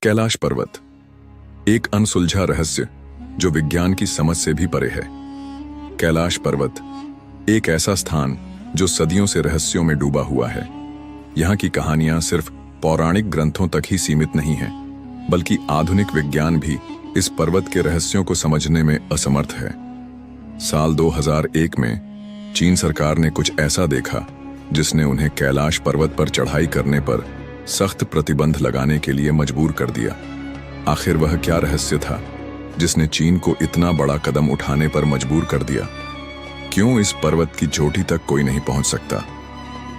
कैलाश पर्वत, एक अनसुलझा रहस्य जो विज्ञान की समझ से भी परे है। कैलाश पर्वत एक ऐसा स्थान जो सदियों से रहस्यों में डूबा हुआ है। यहाँ की कहानियां सिर्फ पौराणिक ग्रंथों तक ही सीमित नहीं हैं, बल्कि आधुनिक विज्ञान भी इस पर्वत के रहस्यों को समझने में असमर्थ है। साल 2001 में चीन सरकार ने कुछ ऐसा देखा जिसने उन्हें कैलाश पर्वत पर चढ़ाई करने पर सख्त प्रतिबंध लगाने के लिए मजबूर कर दिया। आखिर वह क्या रहस्य था जिसने चीन को इतना बड़ा कदम उठाने पर मजबूर कर दिया? क्यों इस पर्वत की चोटी तक कोई नहीं पहुंच सकता?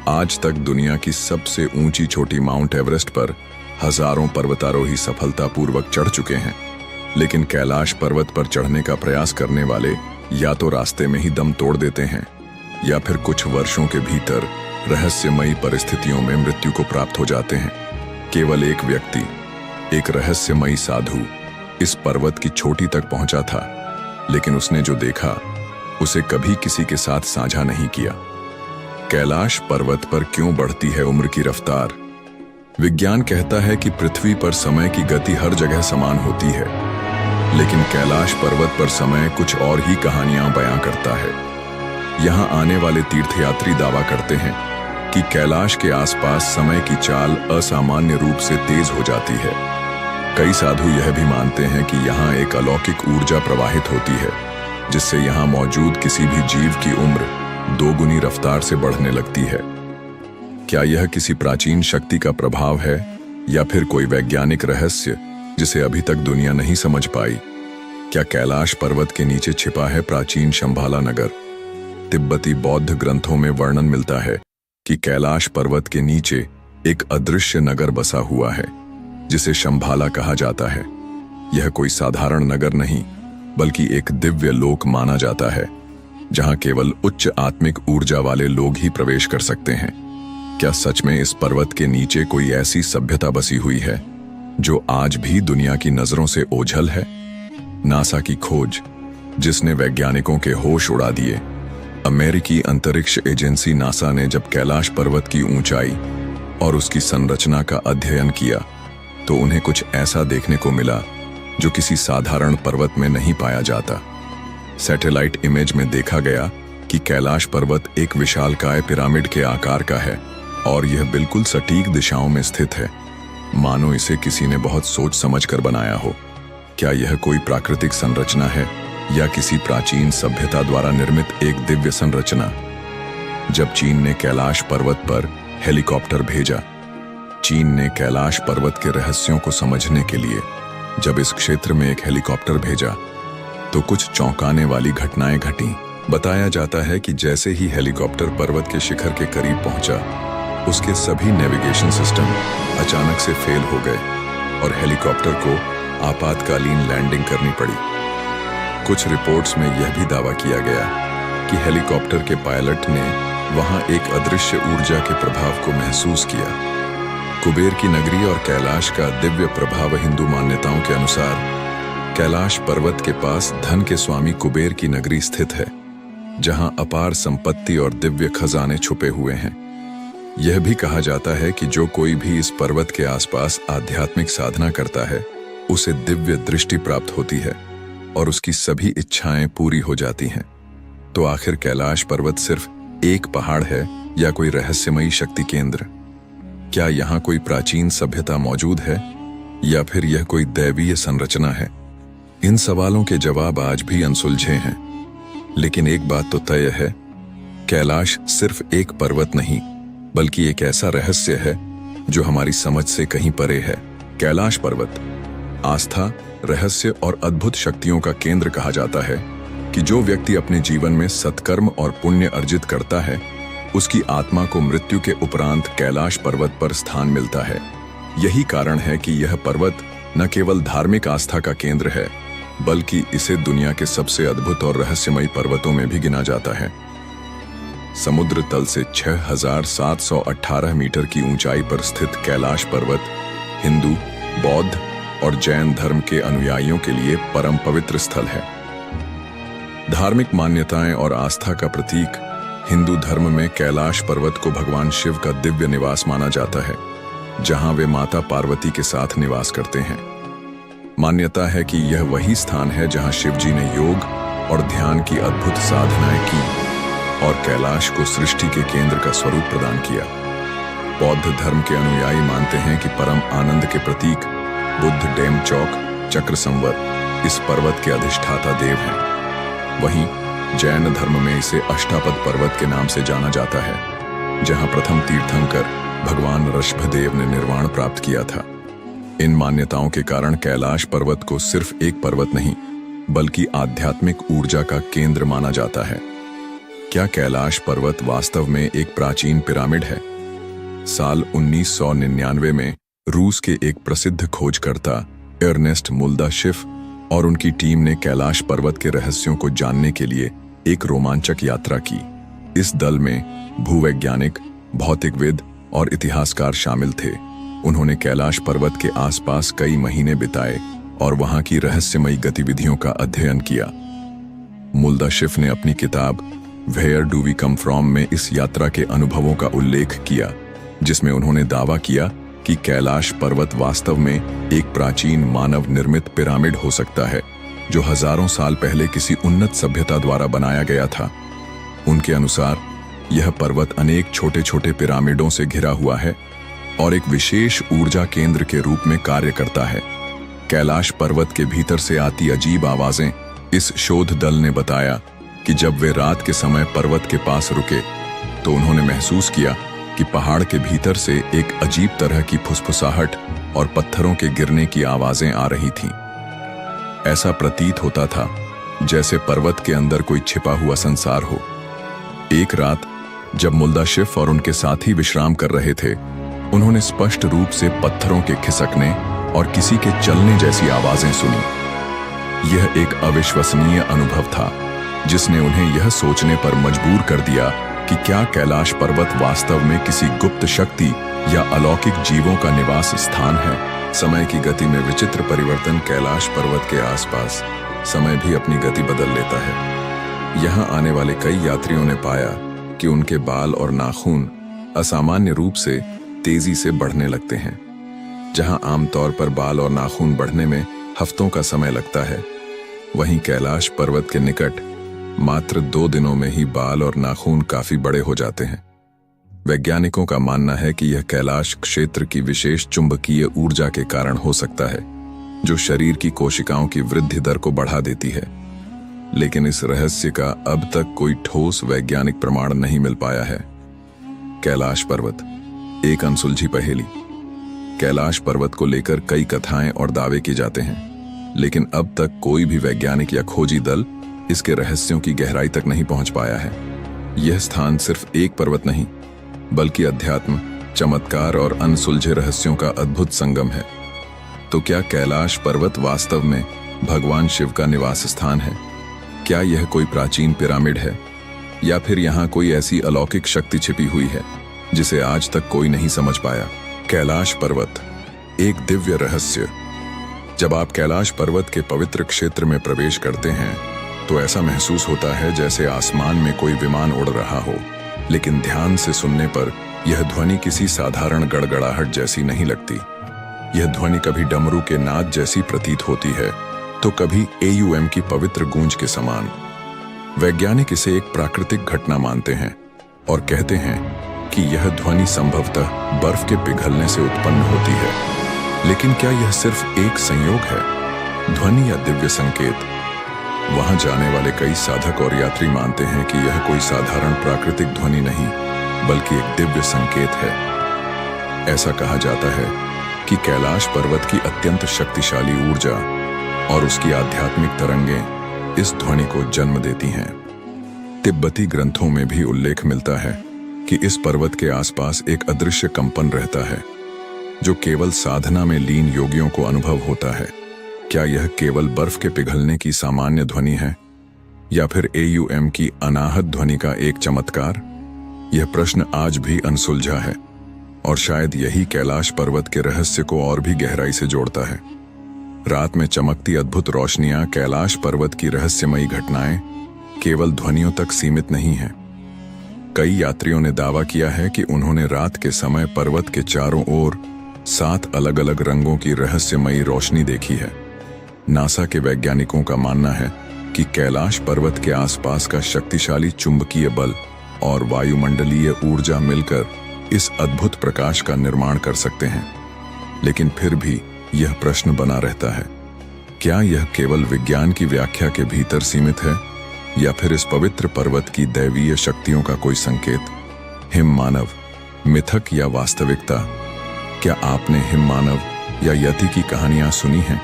आज तक दुनिया की सबसे ऊंची चोटी माउंट एवरेस्ट पर हजारों पर्वतारोही सफलतापूर्वक चढ़ चुके हैं, लेकिन कैलाश पर्वत पर चढ़ने का प्रयास करने वाले या तो रास्ते में ही दम तोड़ देते हैं या फिर कुछ वर्षों के भीतर रहस्यमयी परिस्थितियों में मृत्यु को प्राप्त हो जाते हैं। केवल एक व्यक्ति, एक रहस्यमयी साधु इस पर्वत की चोटी तक पहुंचा था, लेकिन उसने जो देखा उसे कभी किसी के साथ साझा नहीं किया। कैलाश पर्वत पर क्यों बढ़ती है उम्र की रफ्तार? विज्ञान कहता है कि पृथ्वी पर समय की गति हर जगह समान होती है, लेकिन कैलाश पर्वत पर समय कुछ और ही कहानियां बयां करता है। यहां आने वाले तीर्थयात्री दावा करते हैं कि कैलाश के आसपास समय की चाल असामान्य रूप से तेज हो जाती है। कई साधु यह भी मानते हैं कि यहाँ एक अलौकिक ऊर्जा प्रवाहित होती है, जिससे यहाँ मौजूद किसी भी जीव की उम्र दोगुनी रफ्तार से बढ़ने लगती है। क्या यह किसी प्राचीन शक्ति का प्रभाव है या फिर कोई वैज्ञानिक रहस्य जिसे अभी तक दुनिया नहीं समझ पाई? क्या कैलाश पर्वत के नीचे छिपा है प्राचीन शंभाला नगर? तिब्बती बौद्ध ग्रंथों में वर्णन मिलता है कि कैलाश पर्वत के नीचे एक अदृश्य नगर बसा हुआ है, जिसे शंभाला कहा जाता है। यह कोई साधारण नगर नहीं, बल्कि एक दिव्य लोक माना जाता है, जहां केवल उच्च आत्मिक ऊर्जा वाले लोग ही प्रवेश कर सकते हैं। क्या सच में इस पर्वत के नीचे कोई ऐसी सभ्यता बसी हुई है जो आज भी दुनिया की नजरों से ओझल है? नासा की खोज, जिसने वैज्ञानिकों के होश उड़ा दिए। अमेरिकी अंतरिक्ष एजेंसी नासा ने जब कैलाश पर्वत की ऊंचाई और उसकी संरचना का अध्ययन किया, तो उन्हें कुछ ऐसा देखने को मिला जो किसी साधारण पर्वत में नहीं पाया जाता। सैटेलाइट इमेज में देखा गया कि कैलाश पर्वत एक विशालकाय पिरामिड के आकार का है और यह बिल्कुल सटीक दिशाओं में स्थित है, मानो इसे किसी ने बहुत सोच समझकर बनाया हो। क्या यह कोई प्राकृतिक संरचना है या किसी प्राचीन सभ्यता द्वारा निर्मित एक दिव्य संरचना? जब चीन ने कैलाश पर्वत पर हेलीकॉप्टर भेजा, चीन ने कैलाश पर्वत के रहस्यों को समझने के लिए जब इस क्षेत्र में एक हेलीकॉप्टर भेजा, तो कुछ चौंकाने वाली घटनाएं घटीं। बताया जाता है कि जैसे ही हेलीकॉप्टर पर्वत के शिखर के करीब पहुंचा, उसके सभी नेविगेशन सिस्टम अचानक से फेल हो गए और हेलीकॉप्टर को आपातकालीन लैंडिंग करनी पड़ी। कुछ रिपोर्ट्स में यह भी दावा किया गया कि हेलीकॉप्टर के पायलट ने वहां एक अदृश्य ऊर्जा के प्रभाव को महसूस किया। कुबेर की नगरी और कैलाश का दिव्य प्रभाव। हिंदू मान्यताओं के अनुसार कैलाश पर्वत के पास धन के स्वामी कुबेर की नगरी स्थित है, जहां अपार संपत्ति और दिव्य खजाने छुपे हुए हैं। यह भी कहा जाता है कि जो कोई भी इस पर्वत के आसपास आध्यात्मिक साधना करता है, उसे दिव्य दृष्टि प्राप्त होती है और उसकी सभी इच्छाएं पूरी हो जाती हैं। तो आखिर कैलाश पर्वत सिर्फ एक पहाड़ है या कोई रहस्यमयी शक्ति केंद्र? क्या यहाँ कोई प्राचीन सभ्यता मौजूद है या फिर यह कोई दैवीय संरचना है? इन सवालों के जवाब आज भी अनसुलझे हैं, लेकिन एक बात तो तय है, कैलाश सिर्फ एक पर्वत नहीं, बल्कि एक ऐसा रहस्य है जो हमारी समझ से कहीं परे है। कैलाश पर्वत आस्था, रहस्य और अद्भुत शक्तियों का केंद्र कहा जाता है कि जो व्यक्ति अपने जीवन में सत्कर्म और पुण्य अर्जित करता है, उसकी आत्मा को मृत्यु के उपरांत कैलाश पर्वत पर स्थान मिलता है। यही कारण है कि यह पर्वत न केवल धार्मिक आस्था का केंद्र है, बल्कि इसे दुनिया के सबसे अद्भुत और रहस्यमयी पर्वतों में भी गिना जाता है। समुद्र तल से 6,718 मीटर की ऊंचाई पर स्थित कैलाश पर्वत हिंदू, बौद्ध और जैन धर्म के अनुयायियों के लिए परम पवित्र स्थल है। धार्मिक मान्यताएं और आस्था का प्रतीक हिंदू धर्म में कैलाश पर्वत को भगवान शिव का दिव्य निवास माना जाता है। जहां वे माता पार्वती के साथ निवास करते हैं। मान्यता है कि यह वही स्थान है जहां शिवजी ने योग और ध्यान की अद्भुत साधनाएं की और कैलाश को सृष्टि के केंद्र का स्वरूप प्रदान किया। बौद्ध धर्म के अनुयायी मानते हैं कि परम आनंद के प्रतीक बुद्ध डेमचौक चक्र संवर इस पर्वत के अधिष्ठाता देव हैं। वहीं जैन धर्म में इसे अष्टापद पर्वत के नाम से जाना जाता है, जहां प्रथम तीर्थंकर भगवान ऋषभदेव ने निर्वाण प्राप्त किया था। इन मान्यताओं के कारण कैलाश पर्वत को सिर्फ एक पर्वत नहीं बल्कि आध्यात्मिक ऊर्जा का केंद्र माना जाता है। क्या कैलाश पर्वत वास्तव में एक प्राचीन पिरामिड है? साल 1999 में रूस के एक प्रसिद्ध खोजकर्ता अर्नेस्ट मुल्दाशिफ और उनकी टीम ने कैलाश पर्वत के रहस्यों को जानने के लिए एक रोमांचक यात्रा की। इस दल में भूवैज्ञानिक, भौतिकविद और इतिहासकार शामिल थे। उन्होंने कैलाश पर्वत के आसपास कई महीने बिताए और वहां की रहस्यमयी गतिविधियों का अध्ययन किया। मुल्दाशिफ ने अपनी किताब where do we come from में इस यात्रा के अनुभवों का उल्लेख किया, जिसमें उन्होंने दावा किया कि कैलाश पर्वत वास्तव में एक प्राचीन मानव निर्मित पिरामिड हो सकता है, जो हजारों साल पहले किसी उन्नत सभ्यता द्वारा बनाया गया था। उनके अनुसार यह पर्वत अनेक छोटे छोटे पिरामिडों से घिरा हुआ है और एक विशेष ऊर्जा केंद्र के रूप में कार्य करता है। कैलाश पर्वत के भीतर से आती अजीब आवाजें। इस शोध दल ने बताया कि जब वे रात के समय पर्वत के पास रुके तो उन्होंने महसूस किया कि पहाड़ के भीतर से एक अजीब तरह की फुसफुसाहट और पत्थरों के गिरने की आवाजें आ रही थीं। ऐसा प्रतीत होता था जैसे पर्वत के अंदर कोई छिपा हुआ संसार हो। एक रात जब मुल्दाशिफ और उनके साथी विश्राम कर रहे थे, उन्होंने स्पष्ट रूप से पत्थरों के खिसकने और किसी के चलने जैसी आवाजें सुनी। यह एक अविश्वसनीय अनुभव था जिसने उन्हें यह सोचने पर मजबूर कर दिया कि क्या कैलाश पर्वत वास्तव में किसी गुप्त शक्ति या अलौकिक जीवों का निवास स्थान है। समय की गति में विचित्र परिवर्तन। कैलाश पर्वत के आसपास समय भी अपनी गति बदल लेता है। यहाँ आने वाले कई यात्रियों ने पाया कि उनके बाल और नाखून असामान्य रूप से तेजी से बढ़ने लगते हैं। जहां आमतौर पर बाल और नाखून बढ़ने में हफ्तों का समय लगता है, वहीं कैलाश पर्वत के निकट मात्र 2 दिनों में ही बाल और नाखून काफी बड़े हो जाते हैं। वैज्ञानिकों का मानना है कि यह कैलाश क्षेत्र की विशेष चुंबकीय ऊर्जा के कारण हो सकता है, जो शरीर की कोशिकाओं की वृद्धि दर को बढ़ा देती है। लेकिन इस रहस्य का अब तक कोई ठोस वैज्ञानिक प्रमाण नहीं मिल पाया है। कैलाश पर्वत एक अनसुलझी पहेली। कैलाश पर्वत को लेकर कई कथाएं और दावे किए जाते हैं, लेकिन अब तक कोई भी वैज्ञानिक या खोजी दल इसके रहस्यों की गहराई तक नहीं पहुंच पाया है। यह स्थान सिर्फ एक पर्वत नहीं, बल्कि अध्यात्म, चमत्कार और अनसुलझे रहस्यों का अद्भुत संगम है। तो क्या कैलाश पर्वत वास्तव में भगवान शिव का निवास स्थान है? क्या यह कोई प्राचीन पिरामिड है, या फिर यहाँ कोई ऐसी अलौकिक शक्ति छिपी हुई है जिसे आज तक कोई नहीं समझ पाया? कैलाश पर्वत एक दिव्य रहस्य। जब आप कैलाश पर्वत के पवित्र क्षेत्र में प्रवेश करते हैं तो ऐसा महसूस होता है जैसे आसमान में कोई विमान उड़ रहा हो। लेकिन ध्यान से सुनने पर यह ध्वनि किसी साधारण गड़गड़ाहट जैसी नहीं लगती। यह ध्वनि कभी डमरू के नाद जैसी प्रतीत होती है तो कभी AUM की पवित्र गूंज के समान। वैज्ञानिक इसे एक प्राकृतिक घटना मानते हैं और कहते हैं कि यह ध्वनि संभवतः बर्फ के पिघलने से उत्पन्न होती है। लेकिन क्या यह सिर्फ एक संयोग है, ध्वनि या दिव्य संकेत? वहां जाने वाले कई साधक और यात्री मानते हैं कि यह कोई साधारण प्राकृतिक ध्वनि नहीं, बल्कि एक दिव्य संकेत है। ऐसा कहा जाता है कि कैलाश पर्वत की अत्यंत शक्तिशाली ऊर्जा और उसकी आध्यात्मिक तरंगें इस ध्वनि को जन्म देती हैं। तिब्बती ग्रंथों में भी उल्लेख मिलता है कि इस पर्वत के आसपास एक अदृश्य कंपन रहता है, जो केवल साधना में लीन योगियों को अनुभव होता है। क्या यह केवल बर्फ के पिघलने की सामान्य ध्वनि है, या फिर AUM की अनाहत ध्वनि का एक चमत्कार? यह प्रश्न आज भी अनसुलझा है, और शायद यही कैलाश पर्वत के रहस्य को और भी गहराई से जोड़ता है। रात में चमकती अद्भुत रोशनियां, कैलाश पर्वत की रहस्यमयी घटनाएं केवल ध्वनियों तक सीमित नहीं हैं। कई यात्रियों ने दावा किया है कि उन्होंने रात के समय पर्वत के चारों ओर 7 अलग अलग रंगों की रहस्यमयी रोशनी देखी है। नासा के वैज्ञानिकों का मानना है कि कैलाश पर्वत के आसपास का शक्तिशाली चुंबकीय बल और वायुमंडलीय ऊर्जा मिलकर इस अद्भुत प्रकाश का निर्माण कर सकते हैं। लेकिन फिर भी यह प्रश्न बना रहता है, क्या यह केवल विज्ञान की व्याख्या के भीतर सीमित है या फिर इस पवित्र पर्वत की दैवीय शक्तियों का कोई संकेत? हिम मानव, मिथक या वास्तविकता? क्या आपने हिम मानव या यति की कहानियां सुनी हैं?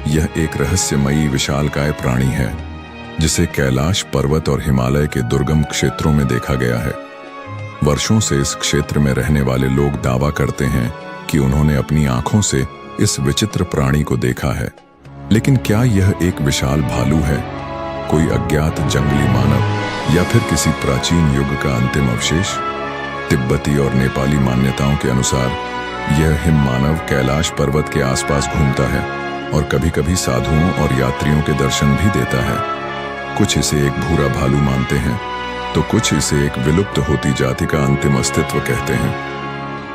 यह एक रहस्यमयी विशालकाय प्राणी है जिसे कैलाश पर्वत और हिमालय के दुर्गम क्षेत्रों में देखा गया है। वर्षों से इस क्षेत्र में रहने वाले लोग दावा करते हैं कि उन्होंने अपनी आंखों से इस विचित्र प्राणी को देखा है। लेकिन क्या यह एक विशाल भालू है, कोई अज्ञात जंगली मानव, या फिर किसी प्राचीन युग का अंतिम अवशेष? तिब्बती और नेपाली मान्यताओं के अनुसार यह हिम मानव कैलाश पर्वत के आसपास घूमता है और कभी-कभी साधुओं और यात्रियों के दर्शन भी देता है। कुछ इसे एक भूरा भालू मानते हैं तो कुछ इसे एक विलुप्त होती जाति का अंतिम अस्तित्व कहते हैं।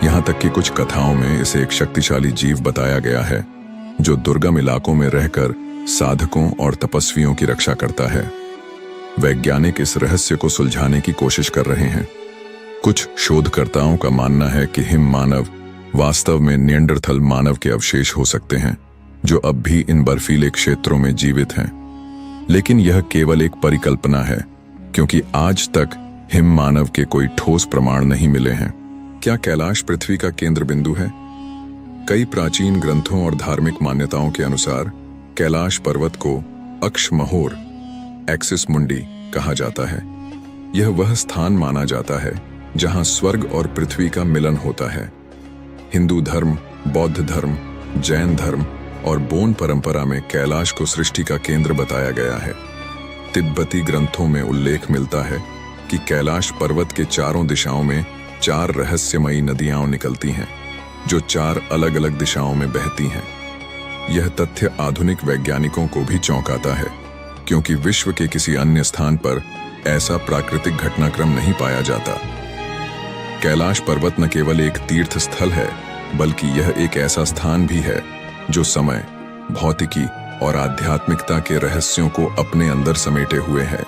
यहाँ तक कि कुछ कथाओं में इसे एक शक्तिशाली जीव बताया गया है जो दुर्गम इलाकों में रहकर साधकों और तपस्वियों की रक्षा करता है। वैज्ञानिक इस रहस्य को सुलझाने की कोशिश कर रहे हैं। कुछ शोधकर्ताओं का मानना है कि हिम मानव वास्तव में निएंडरथल मानव के अवशेष हो सकते हैं जो अब भी इन बर्फीले क्षेत्रों में जीवित हैं। लेकिन यह केवल एक परिकल्पना है क्योंकि आज तक हिम मानव के कोई ठोस प्रमाण नहीं मिले हैं। क्या कैलाश पृथ्वी का केंद्र बिंदु है? कई प्राचीन ग्रंथों और धार्मिक मान्यताओं के अनुसार कैलाश पर्वत को अक्षमहोर, एक्सिस मुंडी, कहा जाता है। यह वह स्थान माना जाता है जहां स्वर्ग और पृथ्वी का मिलन होता है। हिंदू धर्म, बौद्ध धर्म, जैन धर्म और बोन परंपरा में कैलाश को सृष्टि का केंद्र बताया गया है। तिब्बती ग्रंथों में उल्लेख मिलता है कि कैलाश पर्वत के चारों दिशाओं में 4 रहस्यमयी नदियां निकलती हैं जो 4 अलग अलग दिशाओं में बहती हैं। यह तथ्य आधुनिक वैज्ञानिकों को भी चौंकाता है क्योंकि विश्व के किसी अन्य स्थान पर ऐसा प्राकृतिक घटनाक्रम नहीं पाया जाता। कैलाश पर्वत न केवल एक तीर्थ स्थल है बल्कि यह एक ऐसा स्थान भी है जो समय, भौतिकी और आध्यात्मिकता के रहस्यों को अपने अंदर समेटे हुए है।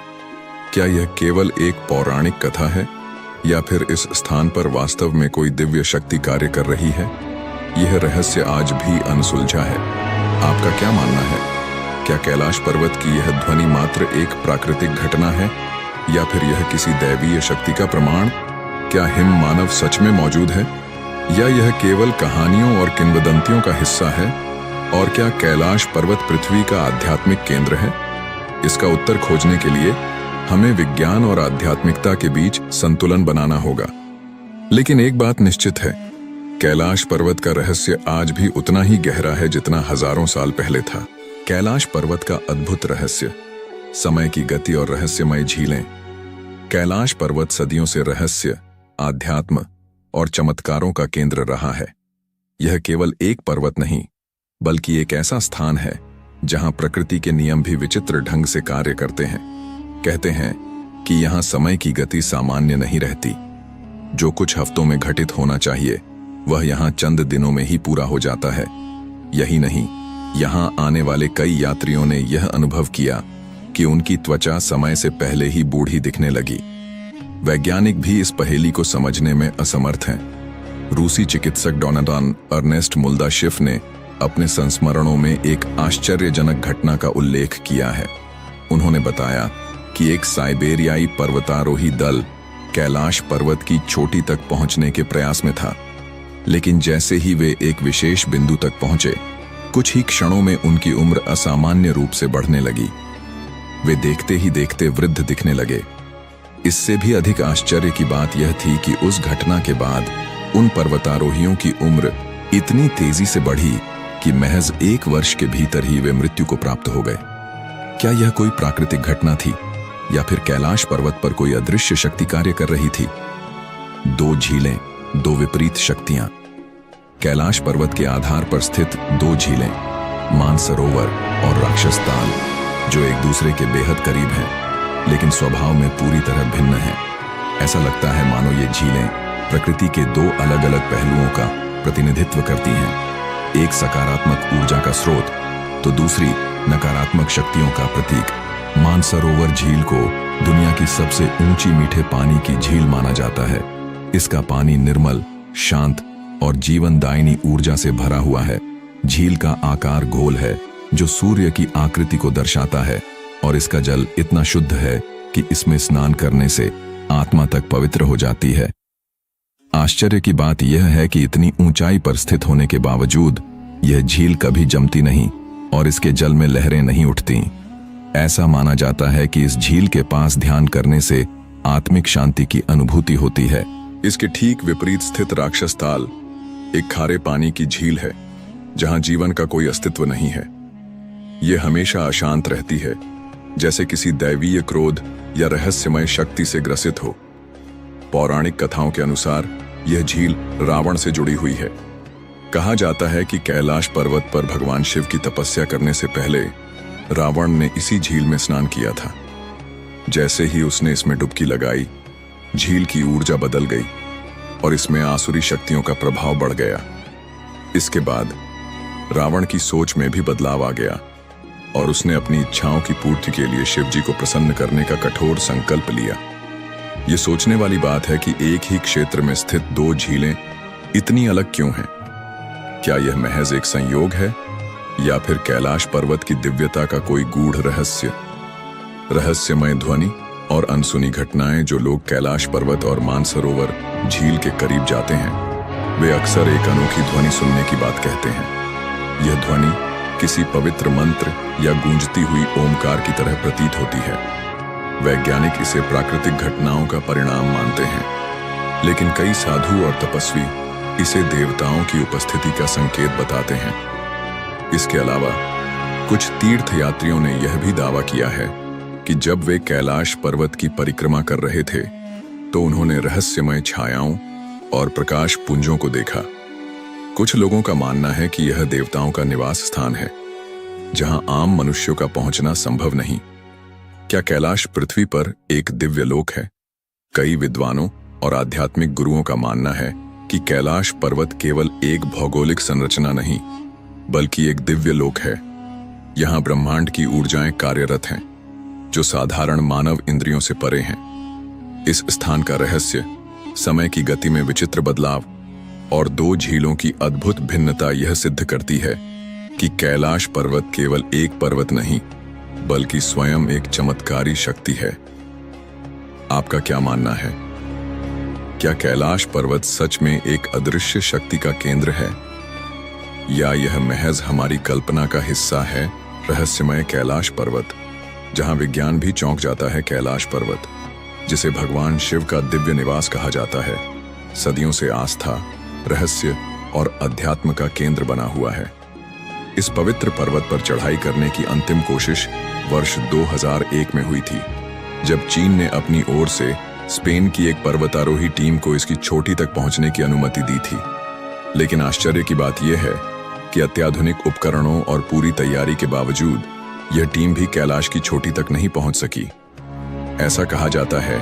क्या यह केवल एक पौराणिक कथा है या फिर इस स्थान पर वास्तव में कोई दिव्य शक्ति कार्य कर रही है? यह रहस्य आज भी अनसुलझा है। आपका क्या मानना है? क्या कैलाश पर्वत की यह ध्वनि मात्र एक प्राकृतिक घटना है या फिर यह किसी दैवीय शक्ति का प्रमाण? क्या हिम मानव सच में मौजूद है या यह केवल कहानियों और किंवदंतियों का हिस्सा है? और क्या कैलाश पर्वत पृथ्वी का आध्यात्मिक केंद्र है? इसका उत्तर खोजने के लिए हमें विज्ञान और आध्यात्मिकता के बीच संतुलन बनाना होगा। लेकिन एक बात निश्चित है, कैलाश पर्वत का रहस्य आज भी उतना ही गहरा है जितना हजारों साल पहले था। कैलाश पर्वत का अद्भुत रहस्य, समय की गति और रहस्यमय झीलें। कैलाश पर्वत सदियों से रहस्य, आध्यात्म और चमत्कारों का केंद्र रहा है। यह केवल एक पर्वत नहीं बल्कि एक ऐसा स्थान है जहां प्रकृति के नियम भी विचित्र ढंग से कार्य करते हैं। कहते हैं कि यहां समय की गति सामान्य नहीं रहती। जो कुछ हफ्तों में घटित होना चाहिए वह यहां चंद दिनों में ही पूरा हो जाता है। यही नहीं, यहां आने वाले कई यात्रियों ने यह अनुभव किया कि उनकी त्वचा समय से पहले ही बूढ़ी दिखने लगी। वैज्ञानिक भी इस पहेली को समझने में असमर्थ हैं। रूसी चिकित्सक डोनाल्ड अर्नेस्ट मुल्दाशिफ ने अपने संस्मरणों में एक आश्चर्यजनक घटना का उल्लेख किया है। उन्होंने बताया कि एक साइबेरियाई पर्वतारोही दल कैलाश पर्वत की चोटी तक पहुंचने के प्रयास में था, लेकिन जैसे ही वे एक विशेष बिंदु तक पहुंचे, कुछ ही क्षणों में उनकी उम्र असामान्य रूप से बढ़ने लगी। वे देखते ही देखते वृद्ध दिखने लगे। इससे भी अधिक आश्चर्य की बात यह थी कि उस घटना के बाद उन पर्वतारोहियों की उम्र इतनी तेजी से बढ़ी कि महज 1 वर्ष के भीतर ही वे मृत्यु को प्राप्त हो गए। क्या यह कोई प्राकृतिक घटना थी या फिर कैलाश पर्वत पर कोई अदृश्य शक्ति कार्य कर रही थी? 2 झीलें, 2 विपरीत शक्तियां। कैलाश पर्वत के आधार पर स्थित 2 झीलें, मानसरोवर और राक्षस ताल, जो एक दूसरे के बेहद करीब हैं, लेकिन स्वभाव में पूरी तरह भिन्न हैं। ऐसा लगता है मानो ये झीलें प्रकृति के 2 अलग अलग पहलुओं का प्रतिनिधित्व करती हैं, एक सकारात्मक ऊर्जा का स्रोत तो दूसरी नकारात्मक शक्तियों का प्रतीक। मानसरोवर झील को दुनिया की सबसे ऊंची मीठे पानी की झील माना जाता है। इसका पानी निर्मल, शांत और जीवनदायिनी ऊर्जा से भरा हुआ है। झील का आकार गोल है जो सूर्य की आकृति को दर्शाता है और इसका जल इतना शुद्ध है कि इसमें स्नान करने से आत्मा तक पवित्र हो जाती है। आश्चर्य की बात यह है कि इतनी ऊंचाई पर स्थित होने के बावजूद यह झील कभी जमती नहीं और इसके जल में लहरें नहीं उठती। ऐसा माना जाता है कि इस झील के पास ध्यान करने से आत्मिक शांति की अनुभूति होती है। इसके ठीक विपरीत स्थित राक्षस ताल एक खारे पानी की झील है जहां जीवन का कोई अस्तित्व नहीं है। यह हमेशा अशांत रहती है, जैसे किसी दैवीय क्रोध या रहस्यमय शक्ति से ग्रसित हो। पौराणिक कथाओं के अनुसार यह झील रावण से जुड़ी हुई है। कहा जाता है कि कैलाश पर्वत पर भगवान शिव की तपस्या करने से पहले रावण ने इसी झील में स्नान किया था। जैसे ही उसने इसमें डुबकी लगाई, झील की ऊर्जा बदल गई और इसमें आसुरी शक्तियों का प्रभाव बढ़ गया। इसके बाद रावण की सोच में भी बदलाव आ गया और उसने अपनी इच्छाओं की पूर्ति के लिए शिव जी को प्रसन्न करने का कठोर संकल्प लिया। यह सोचने वाली बात है कि एक ही क्षेत्र में स्थित दो झीलें इतनी अलग क्यों हैं? क्या यह महज एक संयोग है या फिर कैलाश पर्वत की दिव्यता का कोई गूढ़ रहस्य? रहस्यमय ध्वनि और अनसुनी घटनाएं जो लोग कैलाश पर्वत और मानसरोवर झील के करीब जाते हैं, वे अक्सर एक अनोखी ध्वनि सुनने की बात कहते हैं। यह ध्वनि किसी पवित्र मंत्र या गूंजती हुई ओमकार की तरह प्रतीत होती है। वैज्ञानिक इसे प्राकृतिक घटनाओं का परिणाम मानते हैं, लेकिन कई साधु और तपस्वी इसे देवताओं की उपस्थिति का संकेत बताते हैं। इसके अलावा कुछ तीर्थयात्रियों ने यह भी दावा किया है कि जब वे कैलाश पर्वत की परिक्रमा कर रहे थे तो उन्होंने रहस्यमय छायाओं और प्रकाश पुंजों को देखा। कुछ लोगों का मानना है कि यह देवताओं का निवास स्थान है, जहां आम मनुष्यों का पहुंचना संभव नहीं। क्या कैलाश पृथ्वी पर एक दिव्य लोक है? कई विद्वानों और आध्यात्मिक गुरुओं का मानना है कि कैलाश पर्वत केवल एक भौगोलिक संरचना नहीं, बल्कि एक दिव्य लोक है। यहां ब्रह्मांड की ऊर्जाएं कार्यरत हैं, जो साधारण मानव इंद्रियों से परे हैं। इस स्थान का रहस्य समय की गति में विचित्र बदलाव और दो झीलों की अद्भुत भिन्नता यह सिद्ध करती है कि कैलाश पर्वत केवल एक पर्वत नहीं, बल्कि स्वयं एक चमत्कारी शक्ति है। आपका क्या मानना है? क्या कैलाश पर्वत सच में एक अदृश्य शक्ति का केंद्र है, या यह महज हमारी कल्पना का हिस्सा है? रहस्यमय कैलाश पर्वत, जहां विज्ञान भी चौंक जाता है। कैलाश पर्वत, जिसे भगवान शिव का दिव्य निवास कहा जाता है, सदियों से आस्था, रहस्य और अध्यात्म का केंद्र बना हुआ है। इस पवित्र पर्वत पर चढ़ाई करने की अंतिम कोशिश वर्ष 2001 में हुई थी, जब चीन ने अपनी ओर से स्पेन की एक पर्वतारोही टीम को इसकी चोटी तक पहुंचने की अनुमति दी थी। लेकिन आश्चर्य की बात यह है कि अत्याधुनिक उपकरणों और पूरी तैयारी के बावजूद यह टीम भी कैलाश की चोटी तक नहीं पहुंच सकी। ऐसा कहा जाता है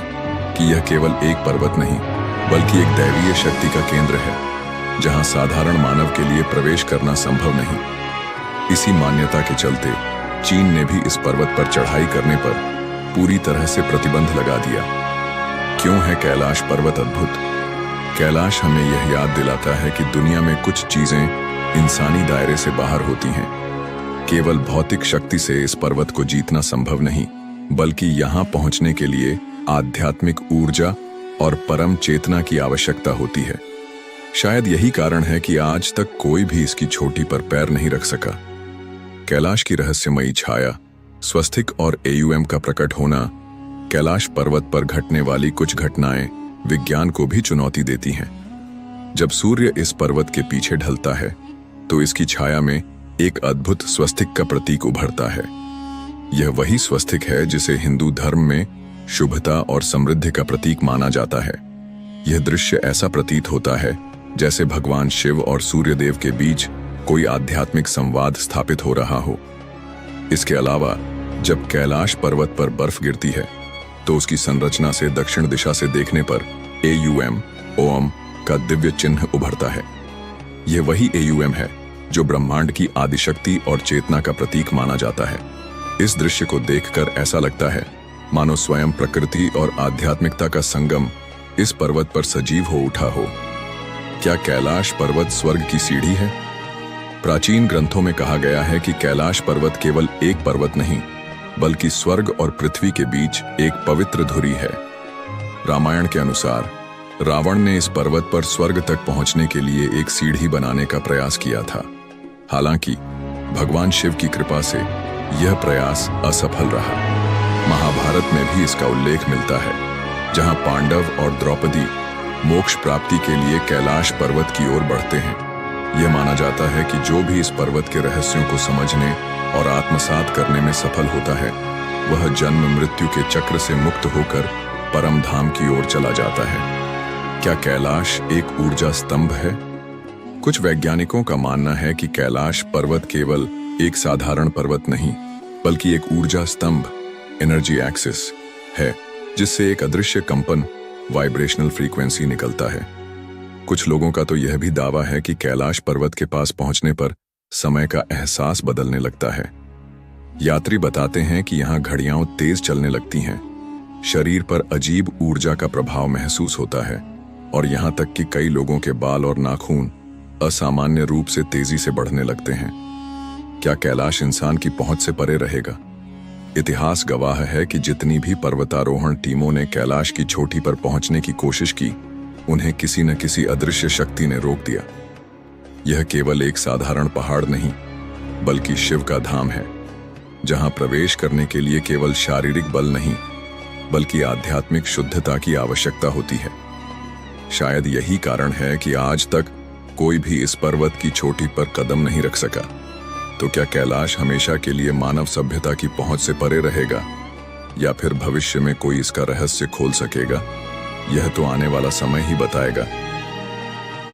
कि यह केवल एक पर्वत नहीं, बल्कि एक दैवीय शक्ति का केंद्र है, जहां साधारण मानव के लिए प्रवेश करना संभव नहीं। इसी मान्यता के चलते चीन ने भी इस पर्वत पर चढ़ाई करने पर पूरी तरह से प्रतिबंध लगा दिया। क्यों है कैलाश पर्वत अद्भुत? कैलाश हमें यह याद दिलाता है कि दुनिया में कुछ चीजें इंसानी दायरे से बाहर होती हैं। केवल भौतिक शक्ति से इस पर्वत को जीतना संभव नहीं, बल्कि यहां पहुंचने के लिए आध्यात्मिक ऊर्जा और परम चेतना की आवश्यकता होती है। शायद यही कारण है कि आज तक कोई भी इसकी चोटी पर पैर नहीं रख सका। कैलाश की रहस्यमयी छाया, स्वस्तिक और AUM का प्रकट होना, कैलाश पर्वत पर घटने वाली कुछ घटनाएं विज्ञान को भी चुनौती देती हैं। जब सूर्य इस पर्वत के पीछे ढलता है तो इसकी छाया में एक अद्भुत स्वस्तिक का प्रतीक उभरता है। यह वही स्वस्तिक है जिसे हिंदू धर्म में शुभता और समृद्धि का प्रतीक माना जाता है। यह दृश्य ऐसा प्रतीत होता है जैसे भगवान शिव और सूर्यदेव के बीच कोई आध्यात्मिक संवाद स्थापित हो रहा हो। इसके अलावा जब कैलाश पर्वत पर बर्फ गिरती है तो उसकी संरचना से दक्षिण दिशा से देखने पर AUM, ओम का दिव्य चिन्ह उभरता है। यह वही AUM है जो ब्रह्मांड की आदिशक्ति और चेतना का प्रतीक माना जाता है। इस दृश्य को देखकर ऐसा लगता है मानो स्वयं प्रकृति और आध्यात्मिकता का संगम इस पर्वत पर सजीव हो उठा हो। क्या कैलाश पर्वत स्वर्ग की सीढ़ी है? प्राचीन ग्रंथों में कहा गया है कि कैलाश पर्वत केवल एक पर्वत नहीं, बल्कि स्वर्ग और पृथ्वी के बीच एक पवित्र धुरी है। रामायण के अनुसार रावण ने इस पर्वत पर स्वर्ग तक पहुंचने के लिए एक सीढ़ी बनाने का प्रयास किया था। हालांकि भगवान शिव की कृपा से यह प्रयास असफल रहा। महाभारत में भी इसका उल्लेख मिलता है, जहां पांडव और द्रौपदी मोक्ष प्राप्ति के लिए कैलाश पर्वत की ओर बढ़ते हैं। यह माना जाता है कि जो भी इस पर्वत के रहस्यों को समझने और आत्मसात करने में सफल होता है, वह जन्म मृत्यु के चक्र से मुक्त होकर परम धाम की ओर चला जाता है। क्या कैलाश एक ऊर्जा स्तंभ है? कुछ वैज्ञानिकों का मानना है कि कैलाश पर्वत केवल एक साधारण पर्वत नहीं, बल्कि एक ऊर्जा स्तंभ, एनर्जी एक्सिस है, जिससे एक अदृश्य कंपन, वाइब्रेशनल फ्रीक्वेंसी निकलता है। कुछ लोगों का तो यह भी दावा है कि कैलाश पर्वत के पास पहुंचने पर समय का एहसास बदलने लगता है। यात्री बताते हैं कि यहाँ घड़ियां तेज चलने लगती हैं, शरीर पर अजीब ऊर्जा का प्रभाव महसूस होता है और यहाँ तक कि कई लोगों के बाल और नाखून असामान्य रूप से तेजी से बढ़ने लगते हैं। क्या कैलाश इंसान की पहुंच से परे रहेगा? इतिहास गवाह है कि जितनी भी पर्वतारोहण टीमों ने कैलाश की चोटी पर पहुंचने की कोशिश की, उन्हें किसी न किसी अदृश्य शक्ति ने रोक दिया। यह केवल एक साधारण पहाड़ नहीं, बल्कि शिव का धाम है, जहां प्रवेश करने के लिए केवल शारीरिक बल नहीं, बल्कि आध्यात्मिक शुद्धता की आवश्यकता होती है। शायद यही कारण है कि आज तक कोई भी इस पर्वत की चोटी पर कदम नहीं रख सका। तो क्या कैलाश हमेशा के लिए मानव सभ्यता की पहुंच से परे रहेगा, या फिर भविष्य में कोई इसका रहस्य खोल सकेगा? यह तो आने वाला समय ही बताएगा।